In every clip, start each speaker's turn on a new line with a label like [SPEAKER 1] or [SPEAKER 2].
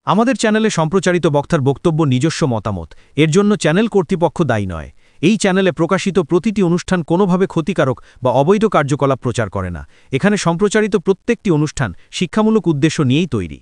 [SPEAKER 1] আমাদের চ্যানেলে সম্প্রচারিত বক্তার বক্তব্য নিজস্ব মতামত, এর জন্য চ্যানেল কর্তৃপক্ষ দায়ী নয়। এই চ্যানেলে প্রকাশিত প্রতিটি অনুষ্ঠান কোনোভাবে ক্ষতিকারক বা অবৈধ কার্যকলাপ প্রচার করে না। এখানে সম্প্রচারিত প্রত্যেকটি অনুষ্ঠান শিক্ষামূলক উদ্দেশ্য নিয়েই তৈরি।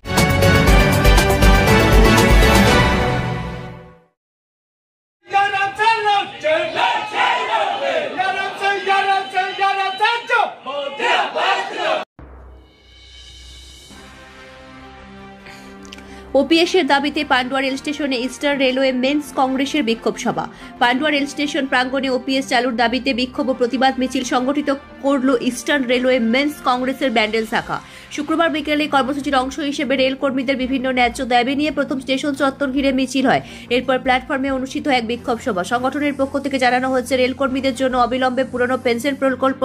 [SPEAKER 2] ওপিএসের দাবিতে পান্ডুয়া রেল স্টেশনে ইস্টার্ন রেলওয়ে মেন্স কংগ্রেসের বিক্ষোভ সভা। পান্ডুয়া রেল স্টেশন প্রাঙ্গণে ওপিএস চালুর দাবিতে বিক্ষোভ ও প্রতিবাদ মিছিল সংগঠিত করল ইস্টার্ন রেলওয়ে মেন্স কংগ্রেসের ব্যান্ডেল শাখা। শুক্রবার বিকেলে কর্মসূচির অংশ হিসেবে রেল কর্মীদের বিভিন্ন ন্যায্য দাবি নিয়ে প্রথম স্টেশন চত্বর ঘিরে মিছিল হয়। এরপর প্ল্যাটফর্মে অনুষ্ঠিত হয় এক বিক্ষোভ সভা। সংগঠনের পক্ষ থেকে জানানো হয়েছে, রেল কর্মীদের জন্য অবিলম্বে পুরনো পেনশন প্রকল্প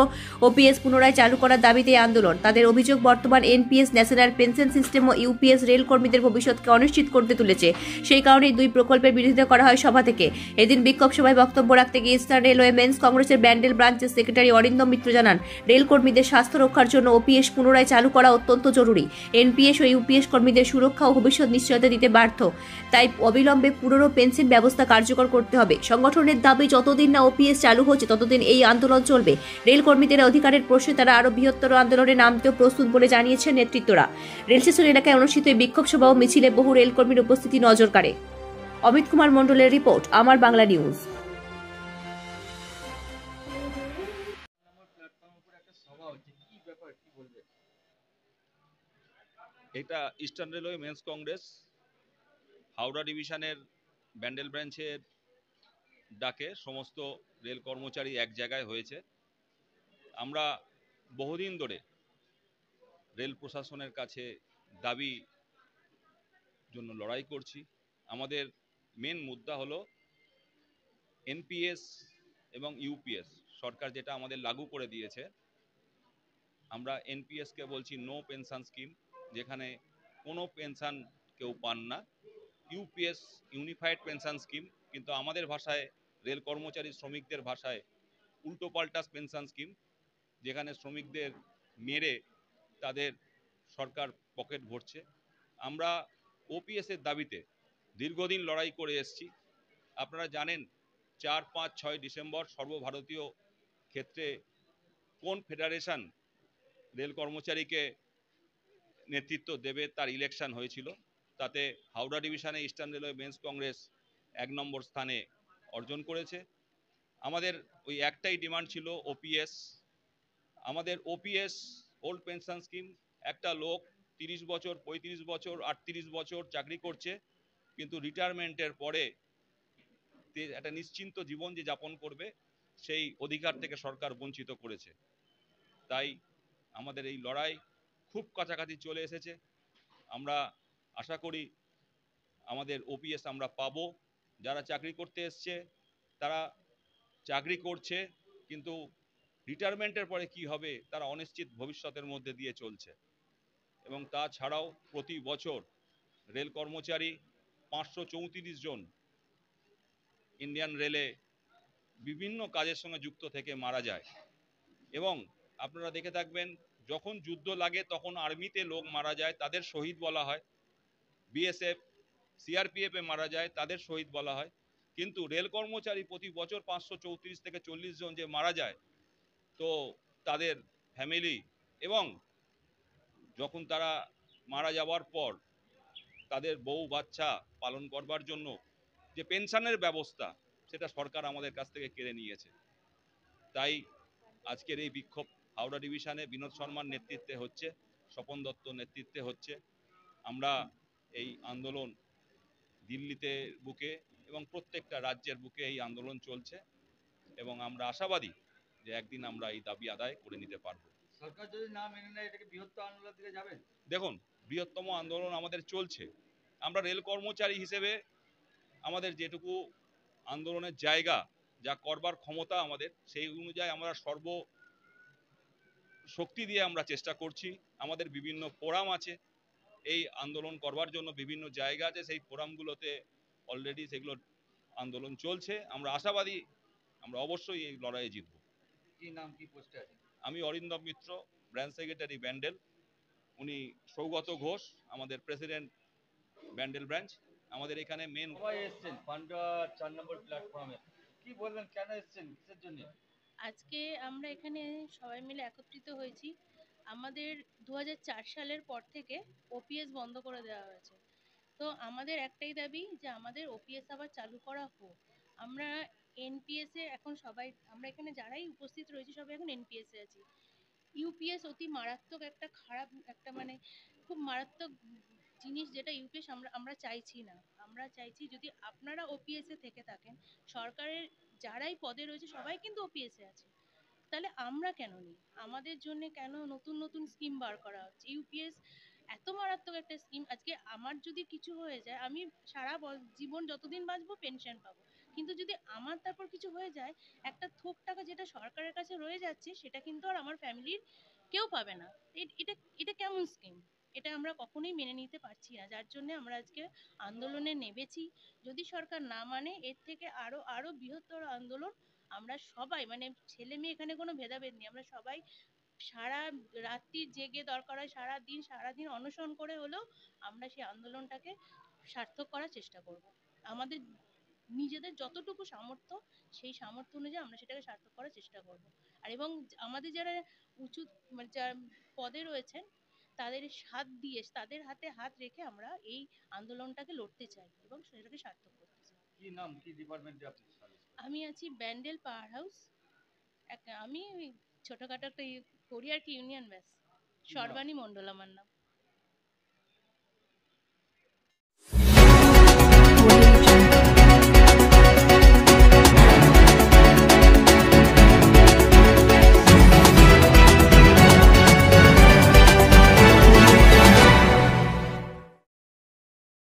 [SPEAKER 2] ওপিএস পুনরায় চালু করার দাবিতে আন্দোলন। তাদের অভিযোগ, বর্তমান এনপিএস ন্যাশনাল পেনশন সিস্টেম ও ইউপিএস রেল কর্মীদের ভবিষ্যৎকে অনিশ্চিত করতে তুলেছে। সেই কারণে দুই প্রকল্পের বিরোধিতা করা হয় সভা থেকে। এদিন বিক্ষোভ সভায় বক্তব্য রাখতে গিয়ে ইস্টার্ন রেলওয়ে মেন্স কংগ্রেসের ব্যান্ডেল ব্রাঞ্চের সেক্রেটারি অরিন্দম মিত্র জানান, রেল কর্মীদের স্বাস্থ্য রক্ষার জন্য ওপিএস পুনরায় চালু করা অত্যন্ত জরুরি। এনপিএস ও ইউপিএস কর্মীদের সুরক্ষা ও ভবিষ্যৎ নিশ্চয়তা দিতে ব্যর্থ, তাই অবিলম্বে পুরনো পেনশন ব্যবস্থা কার্যকর করতে হবে। সংগঠনের দাবি, যতদিন না ওপিএস চালু হচ্ছে ততদিন এই আন্দোলন চলবে। রেল কর্মীদের অধিকারের প্রশ্নে তারা আরো বৃহত্তর আন্দোলনে নামতেও প্রস্তুত বলে জানিয়েছেন নেতৃত্বরা। রেল স্টেশন এলাকায় অনুষ্ঠিত এই বিক্ষোভ সভা ও মিছিলে বহু রেল কর্মীর উপস্থিতি নজর কাড়ে। অমিত কুমার মণ্ডলের রিপোর্ট, আমার বাংলা নিউজ।
[SPEAKER 3] এটা Eastern railway men's Congress Howrah ডিভিশনের ব্যান্ডেল ব্রাঞ্চের ডাকে সমস্ত রেল কর্মচারী এক জায়গায় হয়েছে। আমরা বহুদিন ধরে রেল প্রশাসনের কাছে দাবি জন্য লড়াই করছি। আমাদের মেন মুদ্রা হলো এনপিএস এবং ইউপিএস সরকার যেটা আমাদের লাগু করে দিয়েছে। আমরা এনপিএসকে বলছি নো পেনশন স্কিম, যেখানে কোনো পেনশন কেউ পান না। ইউপিএস ইউনিফাইড পেনশন স্কিম, কিন্তু আমাদের ভাষায়, রেল কর্মচারী শ্রমিকদের ভাষায় উল্টোপাল্টা পেনশন স্কিম, যেখানে শ্রমিকদের মেরে তাদের সরকার পকেট ভরছে। আমরা ওপিএসের দাবিতে দীর্ঘদিন লড়াই করে এসেছি। আপনারা জানেন 4, 5, 6 ডিসেম্বর সর্বভারতীয় ক্ষেত্রে কোন ফেডারেশন রেল কর্মচারীকে নেতৃত্ব দেবে তার ইলেকশন হয়েছিল। তাতে হাওড়া ডিভিশনে ইস্টার্ন রেলওয়ে মেন্স কংগ্রেস 1 নম্বর স্থানে অর্জন করেছে। আমাদের ওই একটাই ডিমান্ড ছিল ওপিএস। আমাদের ওপিএস ওল্ড পেনশন স্কিম, একটা লোক 30 বছর, 35 বছর, 38 বছর চাকরি করছে, কিন্তু রিটায়ারমেন্টের পরে একটা নিশ্চিন্ত জীবন যে যাপন করবে সেই অধিকার থেকে সরকার বঞ্চিত করেছে। তাই আমাদের এই লড়াই খুব কাছাকাছি চলে এসেছে। আমরা আশা করি আমাদের ওপিএস আমরা পাবো। যারা চাকরি করতে এসছে তারা চাকরি করছে, কিন্তু রিটায়ারমেন্টের পরে কি হবে তারা অনিশ্চিত ভবিষ্যতের মধ্যে দিয়ে চলছে। এবং তাছাড়াও প্রতি বছর রেল কর্মচারী 534 জন ইন্ডিয়ান রেলে বিভিন্ন কাজের সঙ্গে যুক্ত থেকে মারা যায়। এবং আপনারা দেখে থাকবেন, যখন যুদ্ধ লাগে তখন আর্মিতে লোক মারা যায়, তাদের শহীদ বলা হয়। বিএসএফ, সিআরপিএফে মারা যায়, তাদের শহীদ বলা হয়। কিন্তু রেল কর্মচারী প্রতি বছর 534 থেকে 40 জন যে মারা যায়, তো তাদের ফ্যামিলি এবং যখন তারা মারা যাওয়ার পর তাদের বউ বাচ্চা পালন করবার জন্য যে পেনশনের ব্যবস্থা, সেটা সরকার আমাদের কাছ থেকে কেড়ে নিয়েছে। তাই আজকের এই বিক্ষোভ হাওড়া ডিভিশনে বিনোদ শর্মার নেতৃত্বে হচ্ছে, স্বপন দত্ত নেতৃত্বে হচ্ছে। আমরা এই আন্দোলন দিল্লিতে বুকে এবং প্রত্যেকটা রাজ্যের বুকে এই আন্দোলন চলছে, এবং আমরা আশাবাদী যে একদিন আমরা এই দাবি আদায় করে নিতে পারবো।
[SPEAKER 4] সরকার যদি না মেনে নেয়, এটাকে বৃহত্তর আন্দোলনের দিকে যাবেন?
[SPEAKER 3] দেখুন, বৃহত্তম আন্দোলন আমাদের চলছে। আমরা রেল কর্মচারী হিসেবে আমাদের যেটুকু আন্দোলনের জায়গা, যা করবার ক্ষমতা আমাদের, সেই অনুযায়ী আমরা সর্ব শক্তি দিয়ে আমরা চেষ্টা করছি। আমাদের বিভিন্ন ফোরাম আছে এই আন্দোলন করবার জন্য, বিভিন্ন জায়গা আছে, সেই ফোরামগুলোতে অলরেডি সেগুলো আন্দোলন চলছে। আমরা আশাবাদী আমরা অবশ্যই এই লড়াইয়ে জিতব।
[SPEAKER 4] কি নাম, কি পোস্টে আছে?
[SPEAKER 3] আমি অরিন্দম মিত্র, ব্রাঞ্চ সেক্রেটারি ব্যান্ডেল। উনি সৌগত ঘোষ আমাদের প্রেসিডেন্ট ব্যান্ডেল ব্রাঞ্চ। আমাদের এখানে মেন
[SPEAKER 4] সবাই এসছেন পান্ডুয়া 4 নম্বর প্ল্যাটফর্মে, কি বলবেন, কেন এসছেন, কিসের জন্য?
[SPEAKER 5] আজকে আমরা এখানে সবাই মিলে একত্রিত হয়েছি। আমাদের 2004 সালের পর থেকে ওপিএস বন্ধ করে দেওয়া হয়েছে। তো আমাদের একটাই দাবি যে আমাদের ওপিএস আবার চালু করা হোক। আমরা এনপিএস এ এখন সবাই, আমরা এখানে যারাই উপস্থিত রয়েছি সবাই এখন এনপিএস এ আছি। ইউপিএস অতি মারাত্মক একটা খারাপ একটা মানে খুব মারাত্মক জিনিস, যেটা ইউপিএস আমরা আমরা চাইছি না। আমরা চাইছি যদি আপনারা ওপিএস এ থেকে থাকেন, সরকারের যারাই পদে রয়েছে সবাই কিন্তু ওপিএস এ আছে, তাহলে আমরা কেন নেই? আমাদের জন্য কেন নতুন নতুন স্কিম বার করা হচ্ছে? ইউপিএস এত মারাত্মক একটা স্কিম, আজকে আমার যদি কিছু হয়ে যায় আমি সারা জীবন যতদিন বাঁচবো পেনশন পাবো, কিন্তু যদি আমার তারপর কিছু হয়ে যায়, একটা থোক টাকা যেটা সরকারের কাছে রয়ে যাচ্ছে সেটা কিন্তু আর আমার ফ্যামিলির কেউ পাবে না। এটা এটা কেমন স্কিম? এটা আমরা কখনোই মেনে নিতে পারছি না, যার জন্য আমরা আজকে আন্দোলনে নেমেছি। যদি সরকার না মানে এর থেকে আরো আরো বৃহত্তর আন্দোলন আমরা সবাই, মানে ছেলে মেয়ে এখানে কোনো ভেদাভেদ নেই, আমরা সবাই সারা রাত্রি জেগে দরকার হয় সারাদিন অনশন করে হলেও আমরা সেই আন্দোলনটাকে সার্থক করার চেষ্টা করব। আমাদের নিজেদের যতটুকু সামর্থ্য, সেই সামর্থ্য অনুযায়ী আমরা সেটাকে সার্থক করার চেষ্টা করব। আর এবং আমাদের যারা উঁচু মানে যারা পদে রয়েছেন তাদের তাদের হাতে হাত রেখে আমরা এই আন্দোলনটাকে লড়তে চাই এবং সেটাকে সার্থক করতে চাই।
[SPEAKER 4] কি নাম, কি ডিপার্টমেন্টে আপনি সার্ভিস করেন?
[SPEAKER 5] আমি আছি ব্যান্ডেল পাওয়ার হাউস। আমি ওই ছোটখাটো একটা করি আর কি, ইউনিয়ন ব্যাস।
[SPEAKER 4] কি নাম?
[SPEAKER 5] সর্বাণী মণ্ডল আমার নাম।